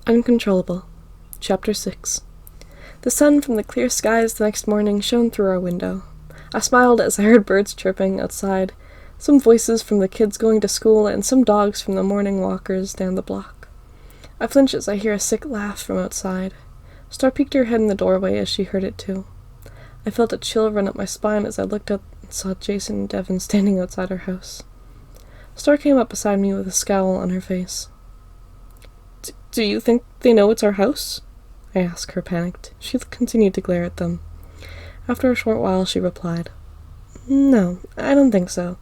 Uncontrollable. Chapter 6. The sun from the clear skies the next morning shone through our window. I smiled as I heard birds chirping outside, some voices from the kids going to school, and some dogs from the morning walkers down the block. I flinch as I hear a sick laugh from outside. Star peeked her head in the doorway as she heard it too. I felt a chill run up my spine as I looked up and saw Jason and Devin standing outside our house. Star came up beside me with a scowl on her face. Do you think they know it's our house? I asked her, panicked. She continued to glare at them. After a short while, she replied, No, I don't think so.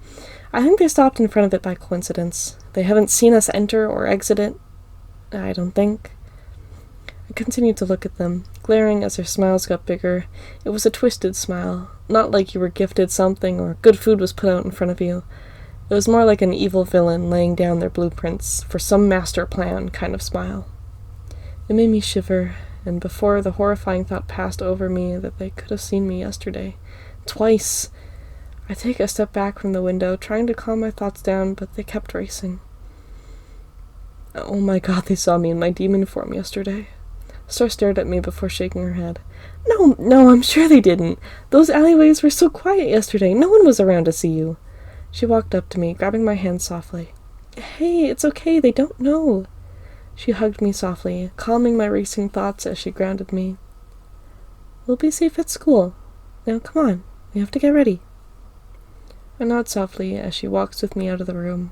I think they stopped in front of it by coincidence. They haven't seen us enter or exit it. I don't think. I continued to look at them, glaring as their smiles got bigger. It was a twisted smile, not like you were gifted something or good food was put out in front of you. It was more like an evil villain laying down their blueprints for some master plan kind of smile. It made me shiver, and before the horrifying thought passed over me that they could have seen me yesterday. Twice! I take a step back from the window, trying to calm my thoughts down, but they kept racing. Oh my god, they saw me in my demon form yesterday. Star stared at me before shaking her head. No, I'm sure they didn't. Those alleyways were so quiet yesterday. No one was around to see you. She walked up to me, grabbing my hand softly. Hey, it's okay, they don't know. She hugged me softly, calming my racing thoughts as she grounded me. We'll be safe at school. Now come on, we have to get ready. I nod softly as she walks with me out of the room.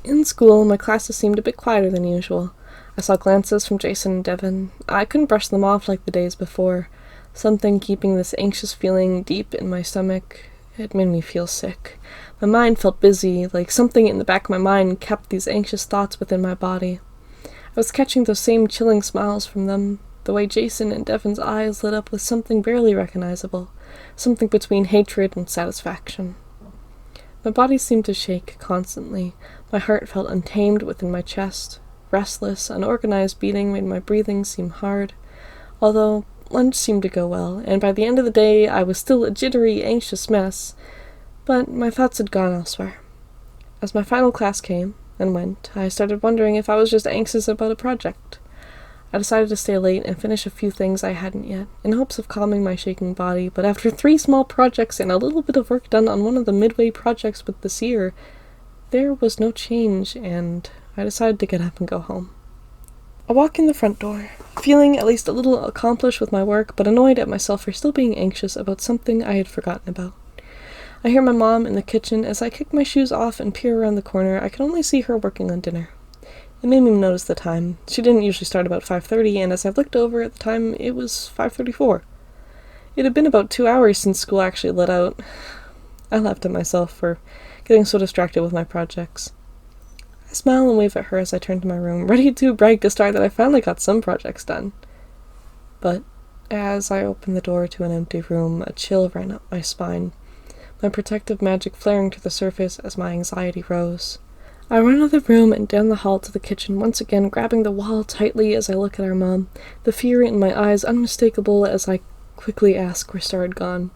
In school, my classes seemed a bit quieter than usual. I saw glances from Jason and Devin. I couldn't brush them off like the days before. Something keeping this anxious feeling deep in my stomach. It made me feel sick. My mind felt busy, like something in the back of my mind kept these anxious thoughts within my body. I was catching those same chilling smiles from them, the way Jason and Devin's eyes lit up with something barely recognizable, something between hatred and satisfaction. My body seemed to shake constantly. My heart felt untamed within my chest. Restless, unorganized beating made my breathing seem hard, although lunch seemed to go well, and by the end of the day I was still a jittery, anxious mess, but my thoughts had gone elsewhere. As my final class came and went, I started wondering if I was just anxious about a project. I decided to stay late and finish a few things I hadn't yet, in hopes of calming my shaking body, but after 3 small projects and a little bit of work done on one of the midway projects with this year, there was no change, and I decided to get up and go home. I walk in the front door, feeling at least a little accomplished with my work, but annoyed at myself for still being anxious about something I had forgotten about. I hear my mom in the kitchen. As I kick my shoes off and peer around the corner, I can only see her working on dinner. It made me notice the time. She didn't usually start about 5:30, and as I looked over at the time, it was 5:34. It had been about 2 hours since school actually let out. I laughed at myself for getting so distracted with my projects. I smile and wave at her as I turn to my room, ready to brag to Star that I finally got some projects done. But as I opened the door to an empty room, a chill ran up my spine, my protective magic flaring to the surface as my anxiety rose. I run out of the room and down the hall to the kitchen, once again grabbing the wall tightly as I look at our mom, the fear in my eyes unmistakable as I quickly ask where Star had gone.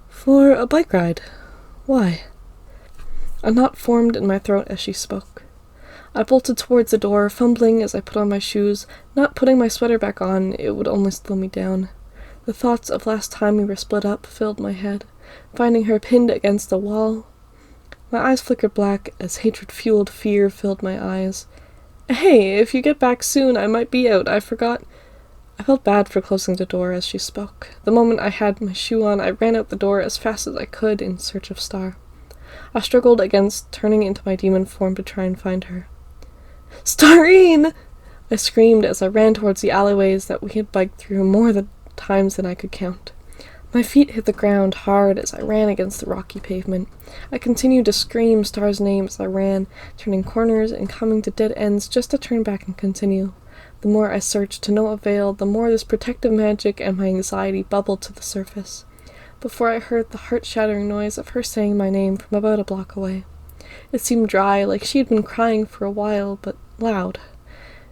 For a bike ride. Why? A knot formed in my throat as she spoke. I bolted towards the door, fumbling as I put on my shoes. Not putting my sweater back on, it would only slow me down. The thoughts of last time we were split up filled my head, finding her pinned against the wall. My eyes flickered black as hatred-fueled fear filled my eyes. Hey, if you get back soon, I might be out. I forgot. I felt bad for closing the door as she spoke. The moment I had my shoe on, I ran out the door as fast as I could in search of Star. I struggled against turning into my demon form to try and find her. Starine! I screamed as I ran towards the alleyways that we had biked through more times than I could count. My feet hit the ground hard as I ran against the rocky pavement. I continued to scream Star's name as I ran, turning corners and coming to dead ends just to turn back and continue. The more I searched to no avail, the more this protective magic and my anxiety bubbled to the surface. Before I heard the heart-shattering noise of her saying my name from about a block away. It seemed dry, like she had been crying for a while, but loud.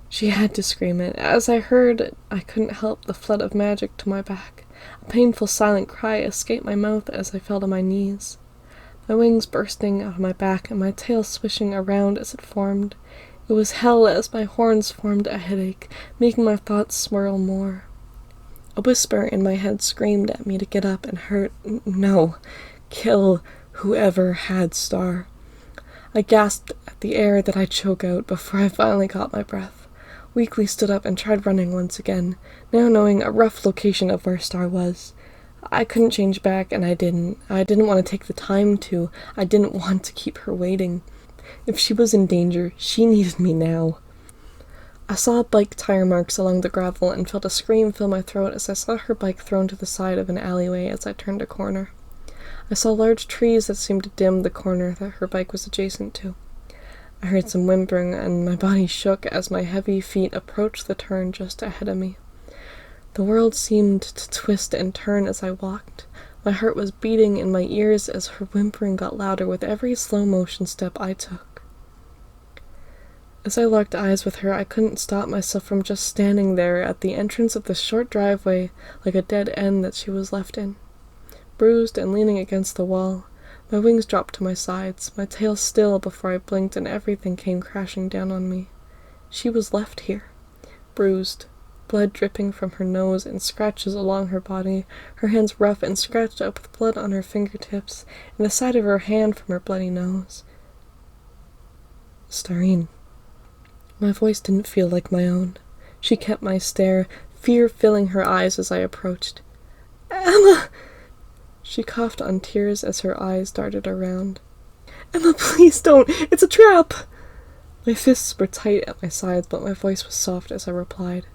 She had to scream it. As I heard it, I couldn't help the flood of magic to my back. A painful silent cry escaped my mouth as I fell to my knees. my wings bursting out of my back and my tail swishing around as it formed. It was hell as my horns formed a headache, making my thoughts swirl more. A whisper in my head screamed at me to get up and hurt, no, kill whoever had Star. I gasped at the air that I'd choke out before I finally caught my breath. Weakly stood up and tried running once again, now knowing a rough location of where Star was. I couldn't change back, and I didn't. I didn't want to take the time to. I didn't want to keep her waiting. If she was in danger, she needed me now. I saw bike tire marks along the gravel and felt a scream fill my throat as I saw her bike thrown to the side of an alleyway as I turned a corner. I saw large trees that seemed to dim the corner that her bike was adjacent to. I heard some whimpering and my body shook as my heavy feet approached the turn just ahead of me. The world seemed to twist and turn as I walked. My heart was beating in my ears as her whimpering got louder with every slow-motion step I took. As I locked eyes with her, I couldn't stop myself from just standing there at the entrance of the short driveway like a dead end that she was left in. Bruised and leaning against the wall, my wings dropped to my sides, my tail still before I blinked and everything came crashing down on me. She was left here, bruised, blood dripping from her nose and scratches along her body, her hands rough and scratched up with blood on her fingertips, and the side of her hand from her bloody nose. Starine. My voice didn't feel like my own. She kept my stare, fear filling her eyes as I approached. Emma! She coughed on tears as her eyes darted around. Emma, please don't! It's a trap! My fists were tight at my sides, but my voice was soft as I replied.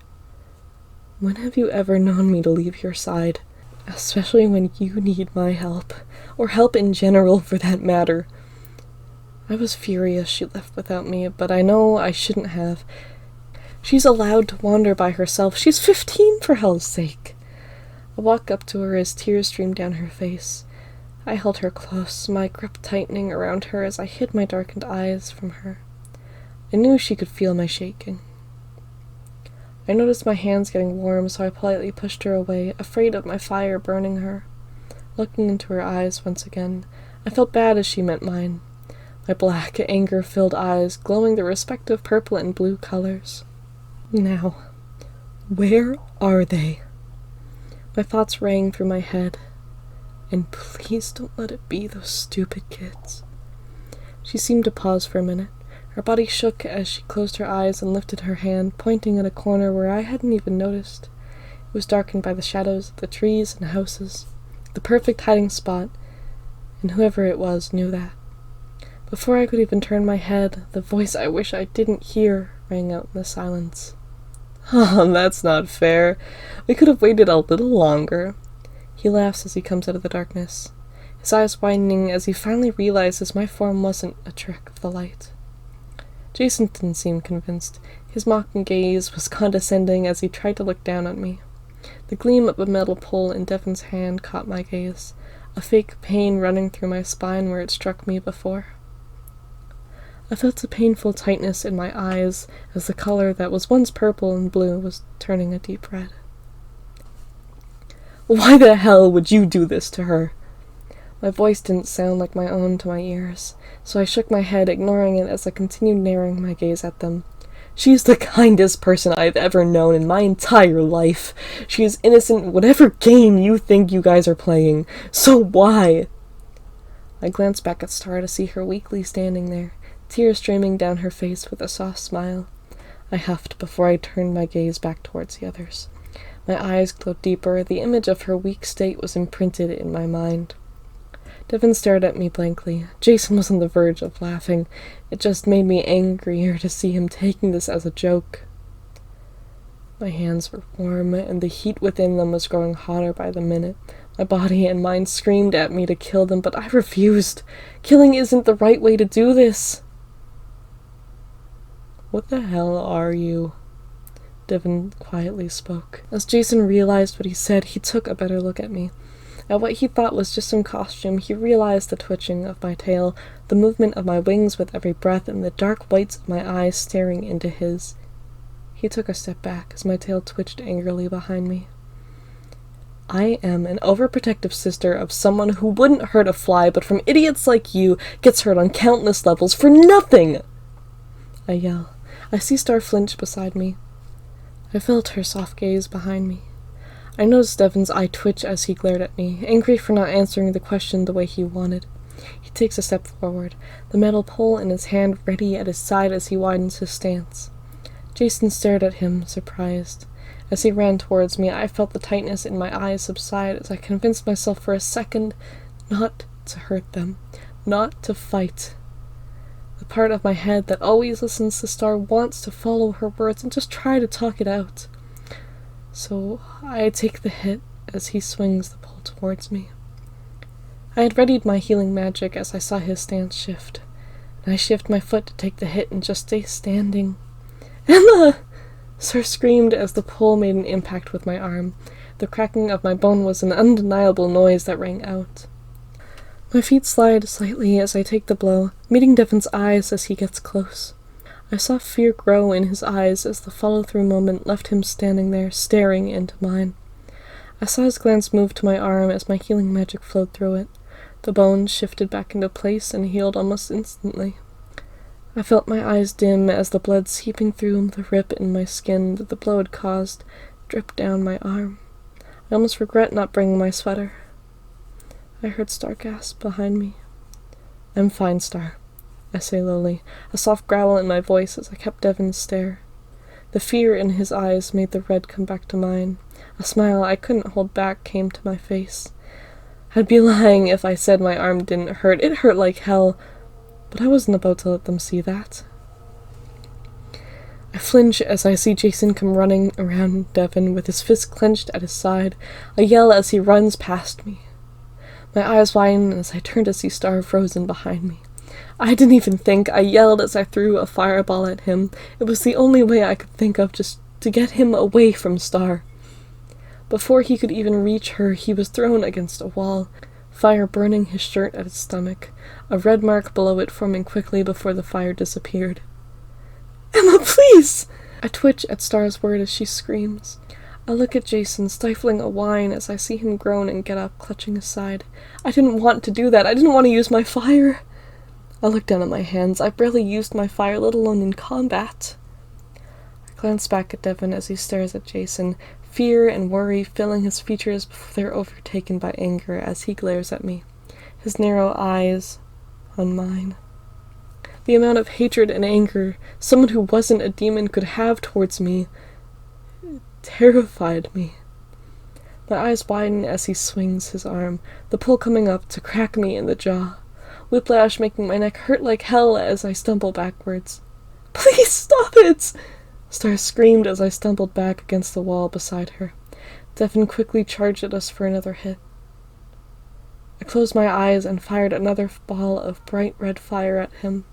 When have you ever known me to leave your side? Especially when you need my help. Or help in general, for that matter. I was furious she left without me, but I know I shouldn't have. She's allowed to wander by herself. She's 15, for hell's sake. I walked up to her as tears streamed down her face. I held her close, my grip tightening around her as I hid my darkened eyes from her. I knew she could feel my shaking. I noticed my hands getting warm, so I politely pushed her away, afraid of my fire burning her. Looking into her eyes once again, I felt bad as she met mine. My black, anger-filled eyes glowing the respective purple and blue colors. Now, where are they? My thoughts rang through my head. And please don't let it be those stupid kids. She seemed to pause for a minute. Her body shook as she closed her eyes and lifted her hand, pointing at a corner where I hadn't even noticed. It was darkened by the shadows of the trees and houses. The perfect hiding spot, and whoever it was knew that. Before I could even turn my head, the voice I wish I didn't hear rang out in the silence. Oh, that's not fair. We could have waited a little longer. He laughs as he comes out of the darkness, his eyes widening as he finally realizes my form wasn't a trick of the light. Jason didn't seem convinced. His mocking gaze was condescending as he tried to look down at me. The gleam of a metal pole in Devon's hand caught my gaze, a fake pain running through my spine where it struck me before. I felt a painful tightness in my eyes as the color that was once purple and blue was turning a deep red. Why the hell would you do this to her? My voice didn't sound like my own to my ears, so I shook my head, ignoring it as I continued narrowing my gaze at them. She's the kindest person I've ever known in my entire life. She is innocent in whatever game you think you guys are playing. So why? I glanced back at Star to see her weakly standing there, tears streaming down her face with a soft smile. I huffed before I turned my gaze back towards the others. My eyes glowed deeper. The image of her weak state was imprinted in my mind. Devon stared at me blankly. Jason was on the verge of laughing. It just made me angrier to see him taking this as a joke. My hands were warm, and the heat within them was growing hotter by the minute. My body and mind screamed at me to kill them, but I refused. Killing isn't the right way to do this. What the hell are you? Devon quietly spoke. As Jason realized what he said, he took a better look at me. At what he thought was just some costume, he realized the twitching of my tail, the movement of my wings with every breath, and the dark whites of my eyes staring into his. He took a step back as my tail twitched angrily behind me. I am an overprotective sister of someone who wouldn't hurt a fly, but from idiots like you gets hurt on countless levels for nothing! I yell. I see Star flinch beside me. I felt her soft gaze behind me. I noticed Devon's eye twitch as he glared at me, angry for not answering the question the way he wanted. He takes a step forward, the metal pole in his hand ready at his side as he widens his stance. Jason stared at him, surprised. As he ran towards me, I felt the tightness in my eyes subside as I convinced myself for a second not to hurt them, not to fight. The part of my head that always listens to Star wants to follow her words and just try to talk it out. So I take the hit as he swings the pole towards me. I had readied my healing magic as I saw his stance shift, and I shift my foot to take the hit and just stay standing. "Emma!" Sir screamed as the pole made an impact with my arm. The cracking of my bone was an undeniable noise that rang out. My feet slide slightly as I take the blow, meeting Devon's eyes as he gets close. I saw fear grow in his eyes as the follow-through moment left him standing there, staring into mine. I saw his glance move to my arm as my healing magic flowed through it. The bones shifted back into place and healed almost instantly. I felt my eyes dim as the blood seeping through the rip in my skin that the blow had caused dripped down my arm. I almost regret not bringing my sweater. I heard Star gasp behind me. "I'm fine, Star," I say lowly, a soft growl in my voice as I kept Devon's stare. The fear in his eyes made the red come back to mine. A smile I couldn't hold back came to my face. I'd be lying if I said my arm didn't hurt. It hurt like hell, but I wasn't about to let them see that. I flinch as I see Jason come running around Devon with his fist clenched at his side. I yell as he runs past me. My eyes widen as I turn to see Star frozen behind me. I didn't even think. I yelled as I threw a fireball at him. It was the only way I could think of just to get him away from Star. Before he could even reach her, he was thrown against a wall, fire burning his shirt at his stomach, a red mark below it forming quickly before the fire disappeared. "Emma, please!" I twitch at Star's word as she screams. I look at Jason, stifling a whine as I see him groan and get up, clutching his side. I didn't want to do that. I didn't want to use my fire. I look down at my hands. I barely used my fire, let alone in combat. I glance back at Devon as he stares at Jason, fear and worry filling his features before they're overtaken by anger as he glares at me, his narrow eyes on mine. The amount of hatred and anger someone who wasn't a demon could have towards me terrified me. My eyes widen as he swings his arm, the pull coming up to crack me in the jaw, whiplash making my neck hurt like hell as I stumble backwards. "Please stop it!" Star screamed as I stumbled back against the wall beside her. Devon quickly charged at us for another hit. I closed my eyes and fired another ball of bright red fire at him.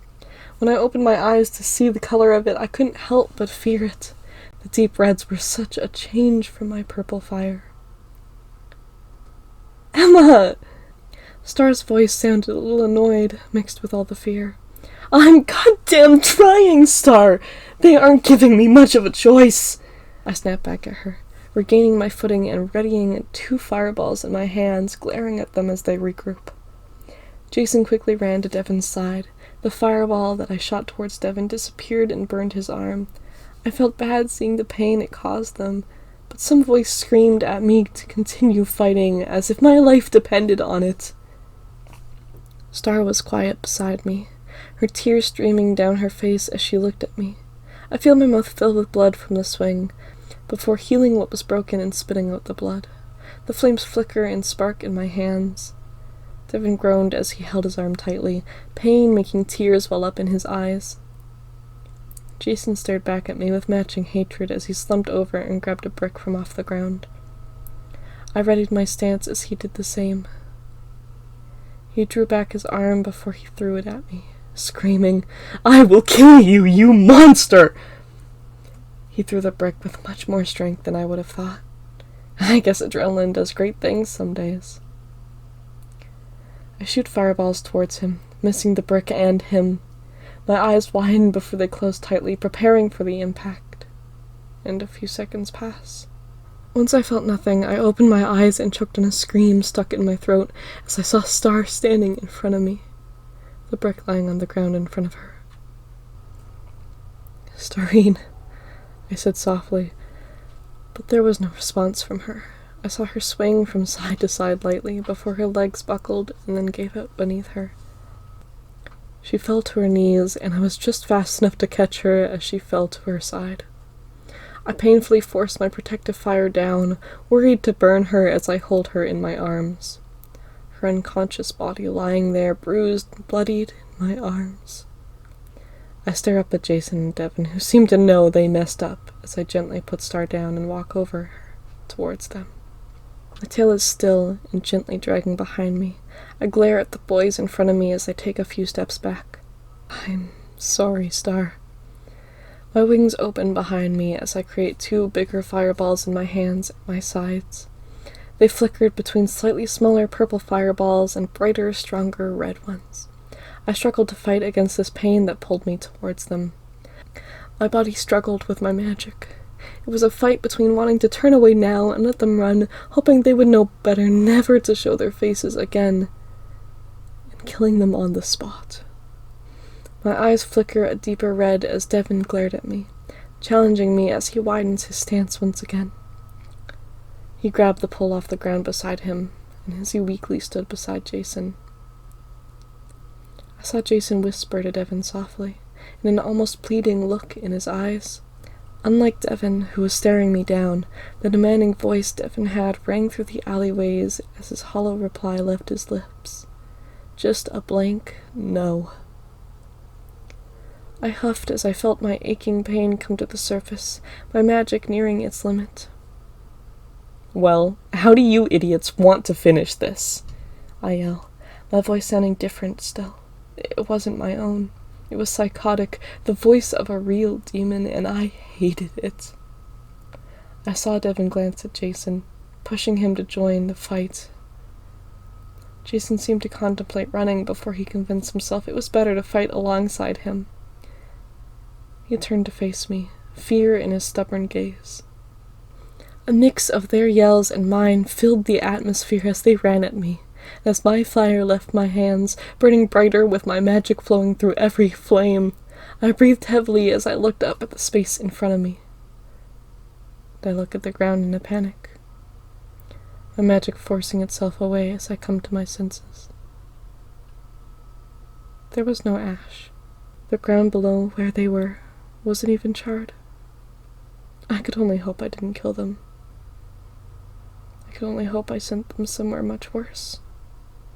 When I opened my eyes to see the color of it, I couldn't help but fear it. The deep reds were such a change from my purple fire. "Emma!" Star's voice sounded a little annoyed, mixed with all the fear. "I'm goddamn trying, Star! They aren't giving me much of a choice!" I snapped back at her, regaining my footing and readying 2 fireballs in my hands, glaring at them as they regroup. Jason quickly ran to Devon's side. The fireball that I shot towards Devon disappeared and burned his arm. I felt bad seeing the pain it caused them, but some voice screamed at me to continue fighting, as if my life depended on it. Star was quiet beside me, her tears streaming down her face as she looked at me. I feel my mouth fill with blood from the swing, before healing what was broken and spitting out the blood. The flames flicker and spark in my hands. Devon groaned as he held his arm tightly, pain making tears well up in his eyes. Jason stared back at me with matching hatred as he slumped over and grabbed a brick from off the ground. I readied my stance as he did the same. He drew back his arm before he threw it at me, screaming, "I will kill you, you monster!" He threw the brick with much more strength than I would have thought. I guess adrenaline does great things some days. I shoot fireballs towards him, missing the brick and him. My eyes widen before they close tightly, preparing for the impact. And a few seconds pass. Once I felt nothing, I opened my eyes and choked on a scream stuck in my throat as I saw Star standing in front of me, the brick lying on the ground in front of her. "Starine," I said softly, but there was no response from her. I saw her swing from side to side lightly before her legs buckled and then gave out beneath her. She fell to her knees, and I was just fast enough to catch her as she fell to her side. I painfully forced my protective fire down, worried to burn her as I hold her in my arms. Her unconscious body lying there, bruised and bloodied, in my arms. I stare up at Jason and Devin, who seem to know they messed up, as I gently put Star down and walk over her, towards them. My tail is still and gently dragging behind me. I glare at the boys in front of me as I take a few steps back. "I'm sorry, Star." My wings open behind me as I create 2 bigger fireballs in my hands at my sides. They flickered between slightly smaller purple fireballs and brighter, stronger red ones. I struggled to fight against this pain that pulled me towards them. My body struggled with my magic. It was a fight between wanting to turn away now and let them run, hoping they would know better never to show their faces again, and killing them on the spot. My eyes flicker a deeper red as Devin glared at me, challenging me as he widens his stance once again. He grabbed the pole off the ground beside him, and as he weakly stood beside Jason. I saw Jason whisper to Devin softly, and an almost pleading look in his eyes. Unlike Devin, who was staring me down, the demanding voice Devin had rang through the alleyways as his hollow reply left his lips. Just a blank no. I huffed as I felt my aching pain come to the surface, my magic nearing its limit. "Well, how do you idiots want to finish this?" I yell, my voice sounding different still. It wasn't my own. It was psychotic, the voice of a real demon, and I hated it. I saw Devin glance at Jason, pushing him to join the fight. Jason seemed to contemplate running before he convinced himself it was better to fight alongside him. He turned to face me, fear in his stubborn gaze. A mix of their yells and mine filled the atmosphere as they ran at me. As my fire left my hands, burning brighter with my magic flowing through every flame, I breathed heavily as I looked up at the space in front of me. I look at the ground in a panic, my magic forcing itself away as I come to my senses. There was no ash. The ground below where they were wasn't even charred. I could only hope I didn't kill them. I could only hope I sent them somewhere much worse.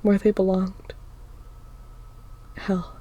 Where they belonged. Hell.